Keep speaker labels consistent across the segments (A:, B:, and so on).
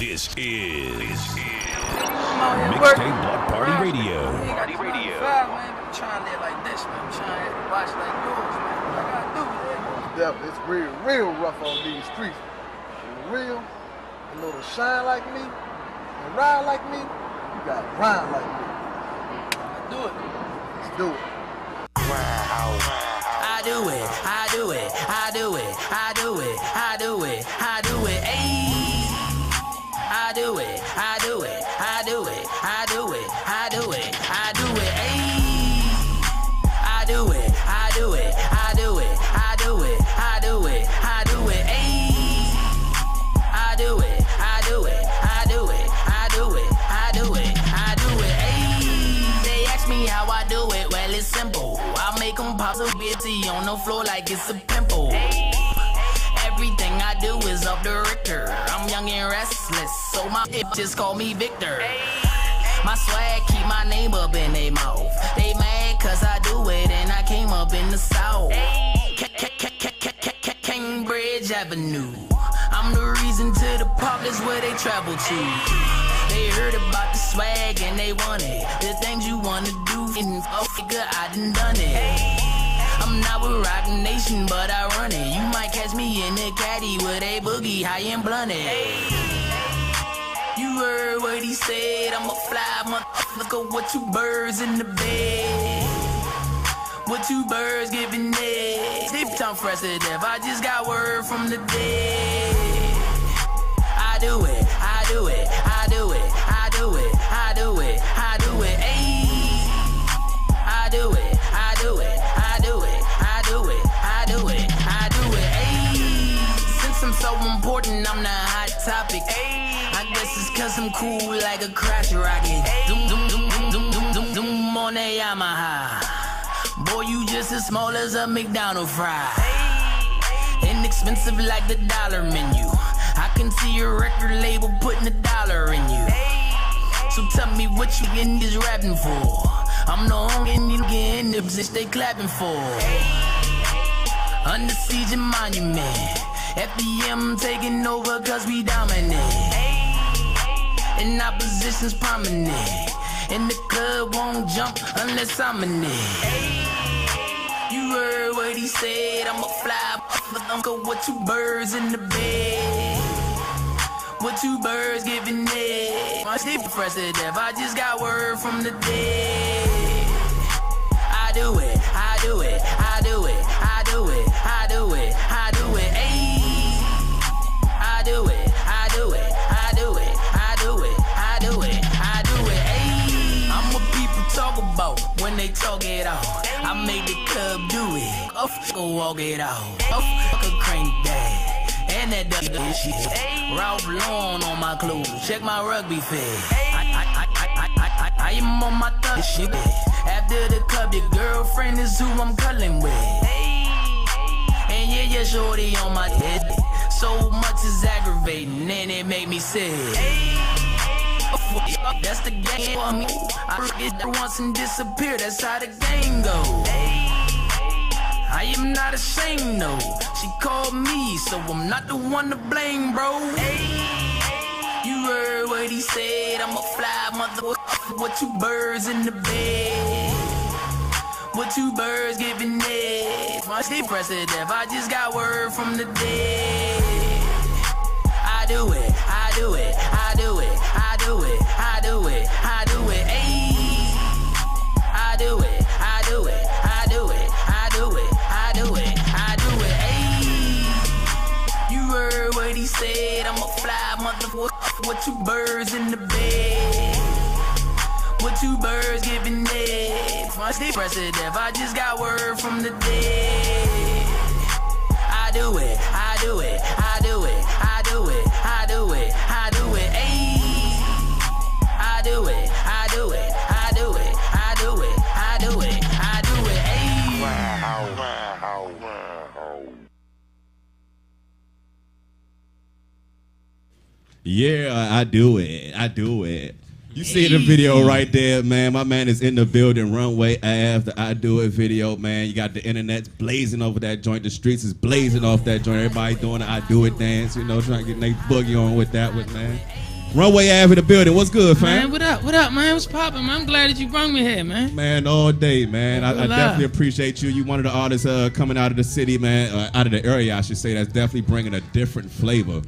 A: This is Mixtape Block Party Radio.
B: Party Radio. I'm trying to live like this, man. I'm trying to watch like yours, man. What I gotta do, man?
C: Bdubb, it's real rough on these streets. For real, in order to shine like me and ride like me, you gotta grind like me.
B: Let's do it.
C: Let's do it.
B: I do it, I do it, I do it, I do it, I do it, I do it, ayy. I do it, I do it, I do it, I do it, I do it, I do it, ayy. I do it, I do it, I do it, I do it, I do it, I do it, ayy. I do it, I do it, I do it, I do it, I do it, I do it, ayy. They ask me how I do it, well it's simple. I make them pop so bitty on the floor like it's a pimple. Everything I do is up the Richter. I'm young and restless, so my just call me Victor. My swag keep my name up in their mouth. They mad cause I do it and I came up in the South. Cambridge Avenue. I'm the reason to the pop is where they travel to. They heard about the swag and they want it. The things you wanna do, and figure I done it. I'm not with Rock Nation, but I run it. You might catch me in the caddy with a boogie high and blunted. You heard what he said, I'm a fly motherfucker with two birds in the bed. With two birds giving head. Sleep time fresh to death, I just got word from the dead. I do it, I do it, I do it, I do it, I do it, I do it, ayy. I do it, I do it, I do it, I do it, I do it, I do it, ayy. Since I'm so important, I'm the hot topic. I guess it's cause I'm cool like a crash rocket. Doom, doom, doom, doom, doom, doom, doom, doom on a Yamaha. Boy, you just as small as a McDonald's fry. Inexpensive like the dollar menu. I can see your record label putting $1 in you. So tell me what you in this rapping for. I'm the only nigga in the bitch they clapping for. Under siege and monument. FBM taking over cause we dominant. And opposition's prominent. And the club won't jump unless I'm in it. You heard what he said, I'm a fly motherfucker with two birds in the bed. With two birds giving head. My sleep fresh to death, I just got word from the dead. I do it, I do it, I do it, I do it, I do it, I do it, ayy. I do it, I do it, I do it, I do it, I do it, I do it, ayy. I'm what people talk about when they talk it out. I made the club do it, go walk it out. Fuck a crank dad. And that dumb shit. Ralph Lauren on my clothes. Check my rugby fit. I am on my thug shit. After the club, your girlfriend is who I'm cuddling with. And yeah, shorty on my head. So much is aggravating and it make me sick. That's the game for me. I forget that once and disappear. That's how the game goes. I am not ashamed, no. She called me, so I'm not the one to blame, bro. You heard what he said, I'm a fly motherfucker with two birds in the bed. With two birds giving head. My sleep fresh to death, I just got word from the dead. I do it, I do it, I do it, I do it, I do it, I do it, ayy. I do it, I do it, I do it, I do it, I do it, I do it, ayy. You heard what he said, I'm a fly motherfucker with two birds in the bed. With two birds giving head. My sleep fresh to death, I just got word from the dead. I do it, I do it, I do it, I do it, I do it, I do it, ayy. I do it, I do it, I do it, I do it, I do it, I do it, ayy.
D: Yeah, I do it. I do it. You see the video right there, man. My man is in the building, RunwayAve, the I Do It video, man. You got the internet blazing over that joint. The streets is blazing off that joint. Everybody doing the I Do It dance, you know, trying to get Nate Boogie on with that one, man. RunwayAve in the building. What's good, fam?
E: Man, what up? What up, man? What's poppin', man? I'm glad that you brought me here, man.
D: Man, all day, man. I definitely appreciate you. You one of the artists coming out of the city, man, out of the area, I should say, that's definitely bringing a different flavor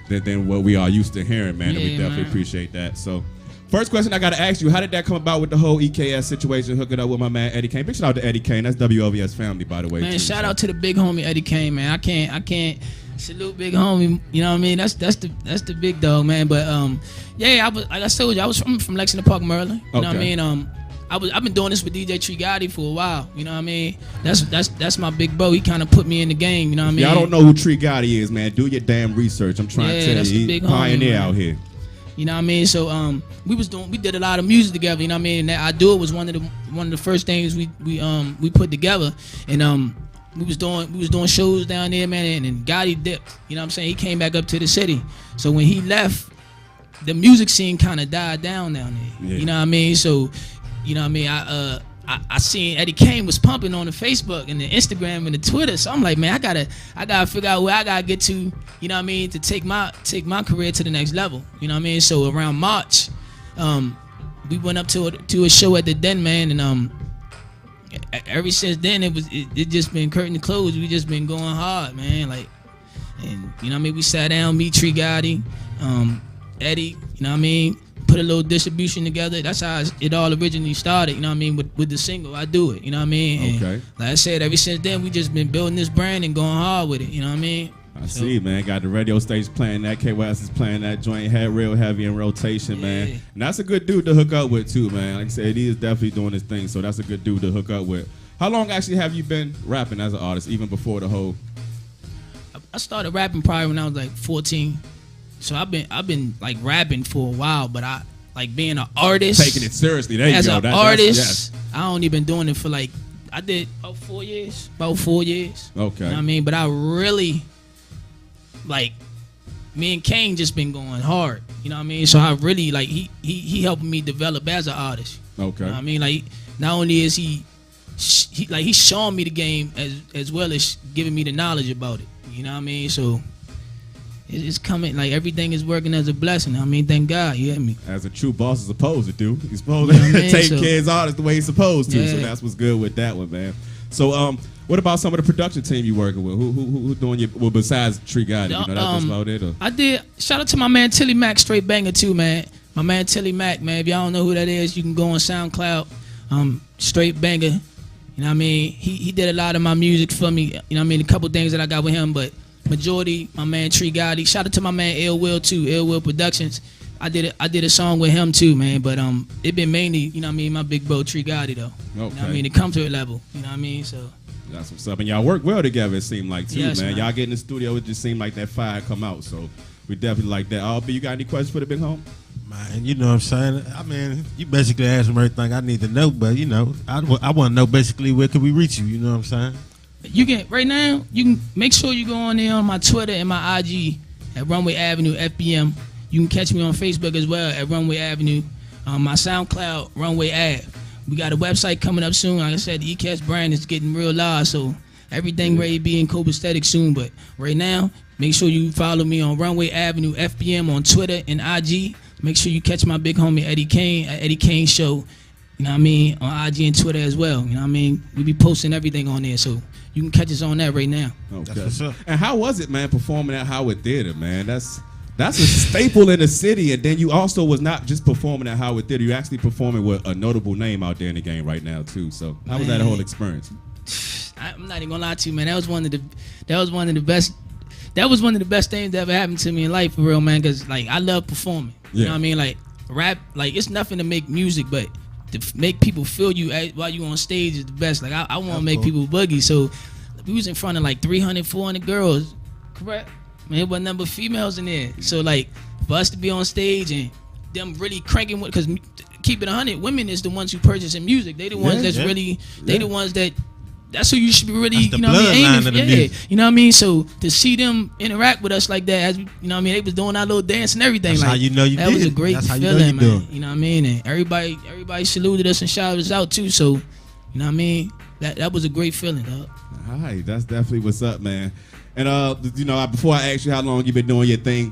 D: than what we are used to hearing, man. And we definitely appreciate that. So, first question I got to ask you, how did that come about with the whole EKS situation, hooking up with my man Eddie Kane? Big shout out to Eddie Kane. That's WLVS family, by the way.
E: Man, shout out to the big homie Eddie Kane, man. I can't salute big homie. You know what I mean? That's the big dog, man. But yeah, I was, like I told you, I was from Lexington Park, Maryland. You know what I mean? I've been doing this with DJ Tree Gotti for a while. You know what I mean? That's my big bro. He kind of put me in the game. You know what I mean?
D: Y'all don't know who Tree Gotti is, man. Do your damn research. I'm trying to tell you, he's pioneer out here.
E: You know what I mean? So we did a lot of music together. You know what I mean? And that I Do It was one of the first things we put together. And we was doing shows down there, man. And Gotti dipped. You know what I'm saying? He came back up to the city. So when he left, the music scene kind of died down there. Yeah. You know what I mean? So, you know what I mean? I seen Eddie Kane was pumping on the Facebook and the Instagram and the Twitter. So I'm like, man, I gotta figure out where I gotta get to, you know what I mean, to take my career to the next level. You know what I mean? So around March, we went up to a show at the Den, man, and ever since then it just been curtain closed. We just been going hard, man. Like, and you know what I mean, we sat down, me, Tree Gotti, Eddie, you know what I mean, put a little distribution together. That's how it all originally started, you know what I mean, with the single I Do It, you know what I mean? Okay. And like I said, ever since then we just been building this brand and going hard with it, you know what I mean?
D: I see, man. Got the radio stage playing that. KYS is playing that joint. Had real heavy in rotation, man. And that's a good dude to hook up with too, man. Like I said, he is definitely doing his thing, so that's a good dude to hook up with. How long actually have you been rapping as an artist, even before the whole?
E: I started rapping probably when I was like 14. So I've been like rapping for a while, but I like being an artist.
D: Taking it seriously. There you go.
E: As an artist, I only been doing it for like, I did about 4 years. Okay. You know what I mean? But I really, like, me and Kane just been going hard. You know what I mean? So I really, like, he helping me develop as an artist. Okay. You know what I mean? Like, not only is he's showing me the game as well as giving me the knowledge about it. You know what I mean? So it's coming, like everything is working as a blessing. I mean, thank God, you hear me?
D: As a true boss is supposed to do. He's supposed to take care of his artists the way he's supposed to. Yeah. So that's what's good with that one, man. So what about some of the production team you working with? Who doing your, well, besides Tree Gotti? You know, that's about it? Or?
E: I did, shout out to my man Tilly Mack, straight banger too, man. My man Tilly Mack, man. If y'all don't know who that is, you can go on SoundCloud, straight banger. You know what I mean? He did a lot of my music for me. You know what I mean? A couple things that I got with him, but majority, my man Tree Gotti. Shout out to my man Ill Will too, Ill Will Productions. I did a song with him too, man. But it been mainly, you know what I mean, my big bro Tree Gotti though. Okay. You know what I mean? The comfort level. You know what I mean? So
D: that's what's up. And y'all work well together, it seemed like too, yes, man. Y'all get in the studio, it just seemed like that fire come out. So we definitely like that. R.O.B, you got any questions for the big home?
F: Man, you know what I'm saying? I mean, you basically asked me everything I need to know, but you know, I want to know basically where can we reach you, you know what I'm saying?
E: You can, right now, you can make sure you go on there on my Twitter and my IG at Runway Avenue FBM. You can catch me on Facebook as well at Runway Avenue. My SoundCloud, RunwayAve. We got a website coming up soon. Like I said, the EKS brand is getting real large, so everything ready to be in copacetic soon. But right now, make sure you follow me on Runway Avenue FBM on Twitter and IG. Make sure you catch my big homie Eddie Kane at Eddie Kane Show. You know what I mean? On IG and Twitter as well. You know what I mean? We be posting everything on there, so you can catch us on that right now.
D: Okay. That's what's up. And how was it, man, performing at Howard Theater, man? That's a staple in the city. And then you also was not just performing at Howard Theater. You actually performing with a notable name out there in the game right now too. So how was that whole experience?
E: I'm not even gonna lie to you, man. That was one of the best things that ever happened to me in life, for real, man. Cause like I love performing. You know what I mean? Like rap, like it's nothing to make music, but to make people feel you while you on stage is the best. Like I want to make people boogie. So we was in front of like 300, 400 girls, correct? Man, it wasn't number of females in there. So like for us to be on stage and them really cranking, because keep it 100, women is the ones who purchasing music. They the ones that's really, they the ones that's who you should be really, you know what I mean, aiming for. You know what I mean? So to see them interact with us like that, as you know what I mean, they was doing our little dance and everything.
F: That's
E: like
F: how you know you
E: that
F: did.
E: Was a great
F: that's
E: feeling, man. You know what I mean? And everybody saluted us and shouted us out too. So, you know what I mean? That was a great feeling, dog.
D: All right, that's definitely what's up, man. And you know, before I ask you how long you been doing your thing,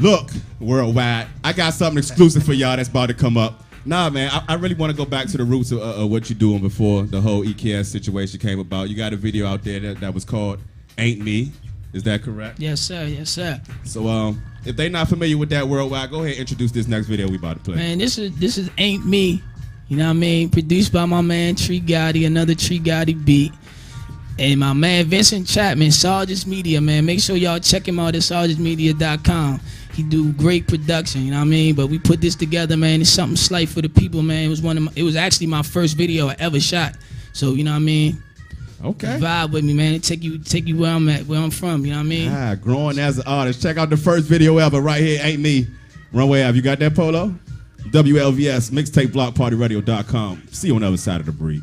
D: Look, worldwide, I got something exclusive for y'all that's about to come up. Nah, man, I really want to go back to the roots of what you're doing before the whole EKS situation came about. You got a video out there that was called Aint Me. Is that correct?
E: Yes, sir. Yes, sir.
D: So, if they not familiar with that worldwide, go ahead and introduce this next video we about to play.
E: Man, this is Aint Me. You know what I mean? Produced by my man Tree Gotti, another Tree Gotti beat. And my man Vincent Chapman, Sargent's Media, man. Make sure y'all check him out at sargentsmedia.com. He do great production, you know what I mean? But we put this together, man. It's something slight for the people, man. It was actually my first video I ever shot. So, you know what I mean?
D: Okay.
E: Vibe with me, man. And take you where I'm at, where I'm from, you know what I mean?
D: Growing as an artist. Check out the first video ever right here, Aint Me. RunwayAve. You got that, Polo? WLVS, mixtape, See you on the other side of the breed.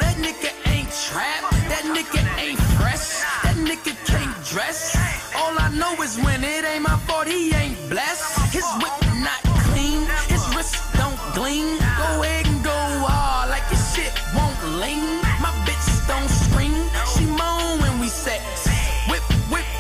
B: That nigga ain't trap, that nigga ain't fresh, that nigga can't dress. All I know is when it ain't my fault, he ain't blessed. His whip not clean, his wrist don't gleam. Go ahead and go hard like your shit won't lean. My bitch don't scream, she moan when we sex. Whip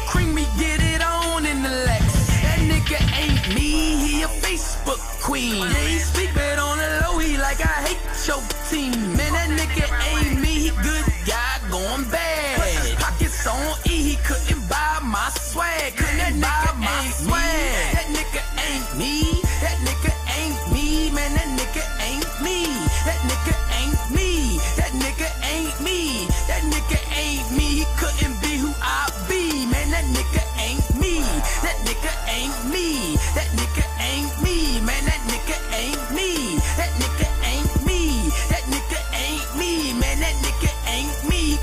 B: cream, we get it on in the Lex. That nigga ain't me, he a Facebook queen. Yeah, he speak bad on the low, he like I hate your team. Man, that nigga ain't me, he good guy going bad. Put his pockets on E, he couldn't buy my swag. Couldn't buy my swag. That nigga ain't me, that nigga ain't me. Man, that nigga ain't me, that nigga ain't me. That nigga ain't me, that nigga ain't me. He couldn't be who I be. Man, that nigga ain't me, that nigga ain't me. That nigga ain't me, man, that nigga ain't me. That nigga ain't me, that nigga ain't me. Man, that nigga ain't me.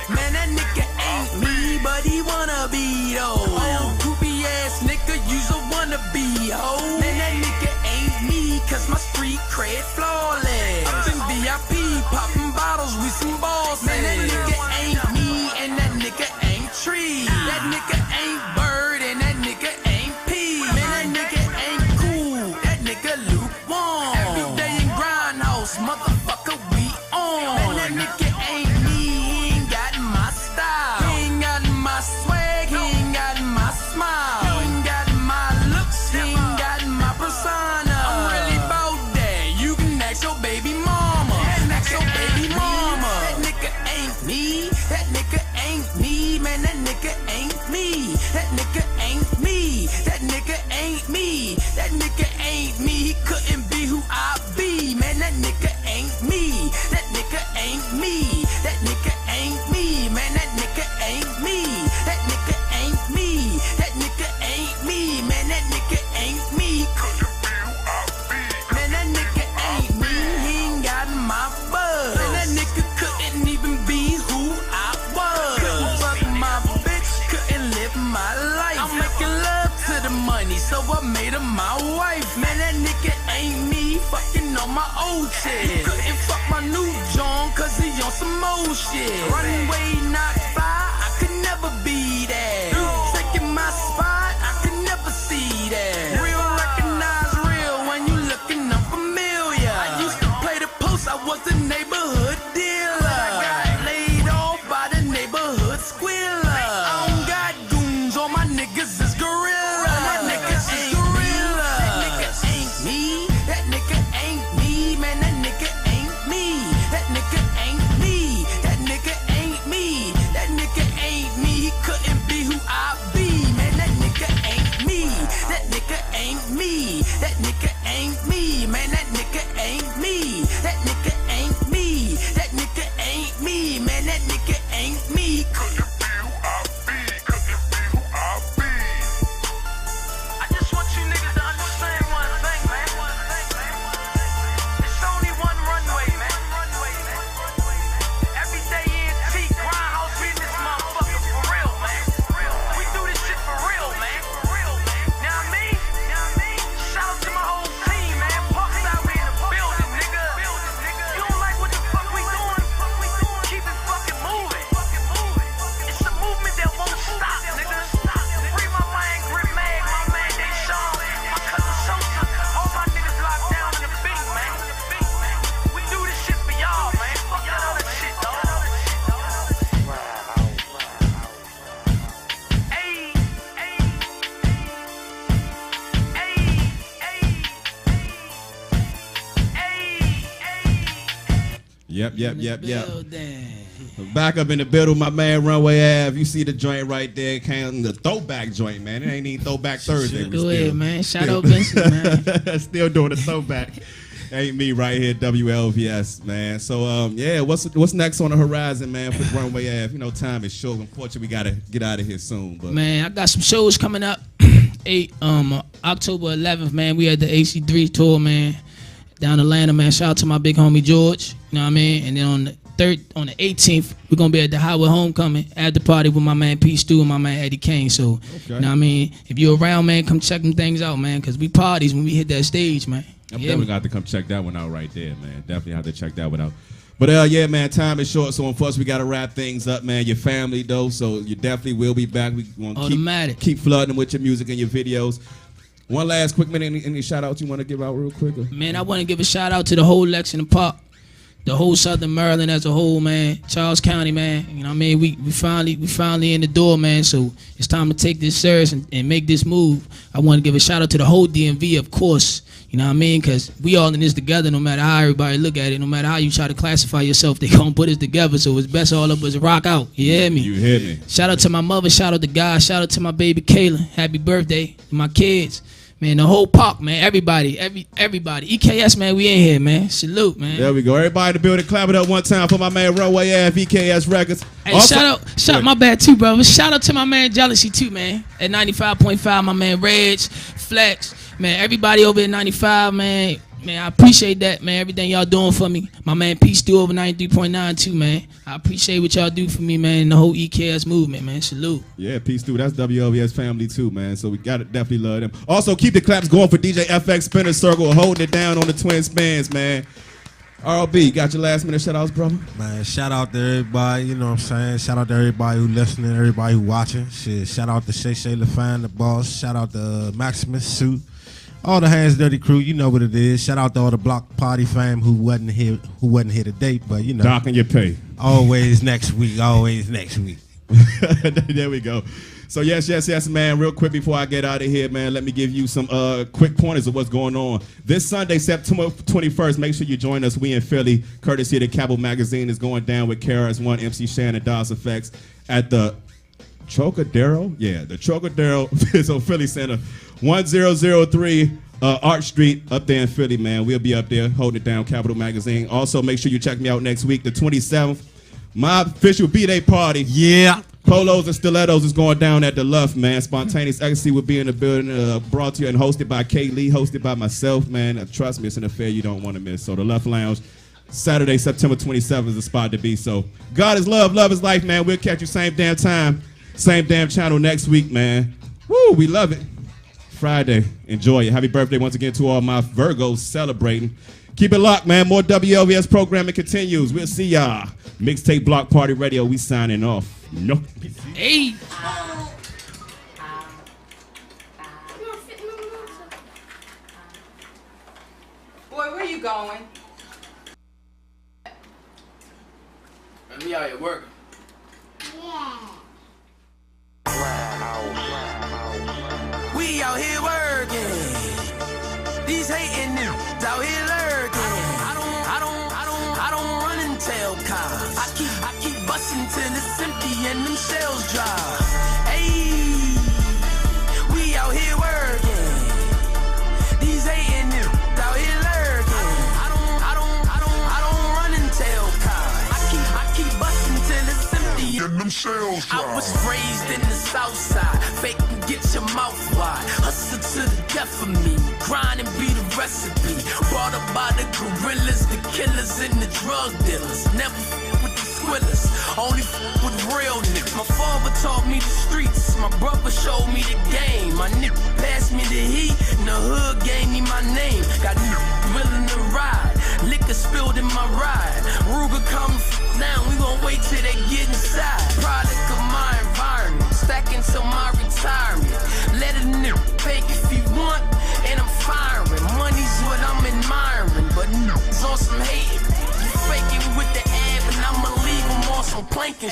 B: Man, that nigga ain't me, but he wanna be though. Oh, groupie ass nigga, you's a wannabe hoe. Man, that nigga ain't me, cause my street cred flawless. Up in VIP, popping bottles with some balls. Man, that nigga ain't me, and that nigga ain't Tree. That nigga ain't Bird, and that nigga ain't P. Man, that nigga ain't cool, that nigga lukewarm. Every day in grindhouse, motherfucker, we on. Man, that nigga ain't me, he ain't got my style. He ain't got my swag, he ain't got my smile. He ain't got my looks, he ain't got my persona. I'm really about that, you can ask your baby mama. Ask your baby mama. That nigga ain't me, that nigga ain't me. Man, that nigga ain't me, that nigga ain't me. That nigga ain't me, that nigga ain't me. He couldn't be who I be. Man, that nigga ain't me, that nigga ain't me. That nigga ain't me, man, that nigga ain't me. That nigga ain't me, that nigga ain't me. Man, that nigga ain't me. Man, that nigga ain't me, he ain't got my buzz. Man, that nigga couldn't even be who I was. Couldn't fuck my bitch, couldn't live my life. I'm making love to the money, so I made her my wife. Man, that nigga ain't me, fucking on my old shit. Couldn't fuck my new John, cause he on some old shit. Runway not fly, I could never be that. Taking my spot, I could never see that. Real recognize real when you looking unfamiliar. I used to play the post, I was the neighborhood dealer. Got laid off by the neighborhood squealer. I don't got goons, all my niggas is gorilla. That nigga ain't gorilla. That nigga ain't me, that nigga ain't me. Man, that nigga ain't me, that nigga ain't me. That nigga ain't me, that nigga ain't me. He couldn't be who I be. Man, that nigga ain't me, that nigga ain't me. That nigga ain't me, man, that nigga ain't me. That nigga ain't me, that nigga
D: Back up in the building, my man RunwayAve. You see the joint right there, kind of the throwback joint, man. It ain't even Throwback Thursday.
E: Go ahead, man. Shout out Vincent, man.
D: Still doing the throwback. Ain't Me right here, WLVS, man. So, yeah, what's next on the horizon, man, for RunwayAve? You know, time is short. Unfortunately, we got to get out of here soon. But
E: man, I got some shows coming up. October 11th, man, we had the AC3 tour, man, down Atlanta, man. Shout out to my big homie George, you know what I mean? And then on the 18th, we're going to be at the Highway Homecoming after party with my man P. Stu and my man Eddie Kane. So, you know what I mean? If you're around, man, come check them things out, man, because we parties when we hit that stage, man.
D: I'm definitely got to come check that one out right there, man. Definitely have to check that one out. But yeah, man, time is short, so unfortunately we got to wrap things up, man. Your family, though, so you definitely will be back. We want to keep flooding them with your music and your videos. One last quick minute, any shout-outs you want to give out real quick?
E: Man, I want to give a shout-out to the whole Lexington Park, the whole Southern Maryland as a whole, man. Charles County, man. You know what I mean? We finally in the door, man, so it's time to take this serious and make this move. I want to give a shout-out to the whole DMV, of course. You know what I mean? Because we all in this together, no matter how everybody look at it, no matter how you try to classify yourself, they gonna put us together, so it's best all of us rock out. You hear me?
D: You hear me.
E: Shout out to my mother, shout out to God, shout out to my baby Kayla. Happy birthday to my kids. Man, the whole park, man, everybody. EKS, man, we in here, man. Salute, man.
D: There we go. Everybody in the building, clap it up one time for my man RunwayAve, EKS Records.
E: Hey, also, shout out, my bad too, brother. Shout out to my man Jealousy too, man. At 95.5, my man Reg, Flex. Man, everybody over at 95, man. Man, I appreciate that, man. Everything y'all doing for me. My man P. Stu over 93.9 too, man. I appreciate what y'all do for me, man, and the whole EKS movement, man. Salute.
D: Yeah, P. Stu, that's WLVS family too, man. So we gotta definitely love them. Also, keep the claps going for DJ FX Spinner Circle, holding it down on the twin spins, man. R.O.B, got your last minute shout outs, brother?
F: Man, shout out to everybody, you know what I'm saying? Shout out to everybody who listening, everybody who watching. Shit, shout out to Shay LaFan, the boss. Shout out to Maximus Suit. All the Hands Dirty crew, you know what it is. Shout out to all the Block Party fam who wasn't here today, but you know.
D: Docking your pay.
F: Always next week, always next week.
D: There we go. So yes, man. Real quick before I get out of here, man, let me give you some quick pointers of what's going on. This Sunday, September 21st, make sure you join us. We in Philly, courtesy of the Cabell Magazine, is going down with KRS-One, MC Shannon, DOS Effects at the Trocadero? Yeah, the Trocadero Philly Center, 1003 Arch Street up there in Philly, man. We'll be up there holding it down, Capital Magazine. Also, make sure you check me out next week, the 27th. My official B-Day party.
F: Yeah.
D: Polos and Stilettos is going down at the Luff, man. Spontaneous Ecstasy will be in the building, brought to you and hosted by Kay Lee, hosted by myself, man. Trust me, it's an affair you don't want to miss. So the Luff Lounge, Saturday, September 27th is the spot to be. So God is love, love is life, man. We'll catch you same damn time, same damn channel next week, man. Woo, we love it. Friday, enjoy it. Happy birthday once again to all my Virgos celebrating. Keep it locked, man. More WLVS programming continues. We'll see y'all. Mixtape Block Party Radio, we signing off. No.
E: Hey.
G: Boy, where you going?
E: We out here working.
B: We out here working. These hating niggas out here lurking. I don't run and tell cops. I keep busting till it's empty and them shells dry. Hey, we out here working. These hating niggas out here lurking. I don't run and tell cops. I keep busting till it's empty and them shells dry. I was raised in the South Side. Fake and get your mouth wide. Hustle to the death for me. Grind and be the recipe. Brought up by the gorillas, the killers, and the drug dealers. Never with the squillers, only with real niggas. My father taught me the streets. My brother showed me the game. My nigga passed me the heat, and the hood gave me my name. Got niggas willing to ride. Liquor spilled in my ride. Ruger come down, we gon' wait till they get inside. Product of my environment, stacking till my retirement. Let a nigga fake if he want, and I'm firing. Money's what I'm admiring, but niggas on some hating. You faking with the ab, and I'ma leave them on some planking.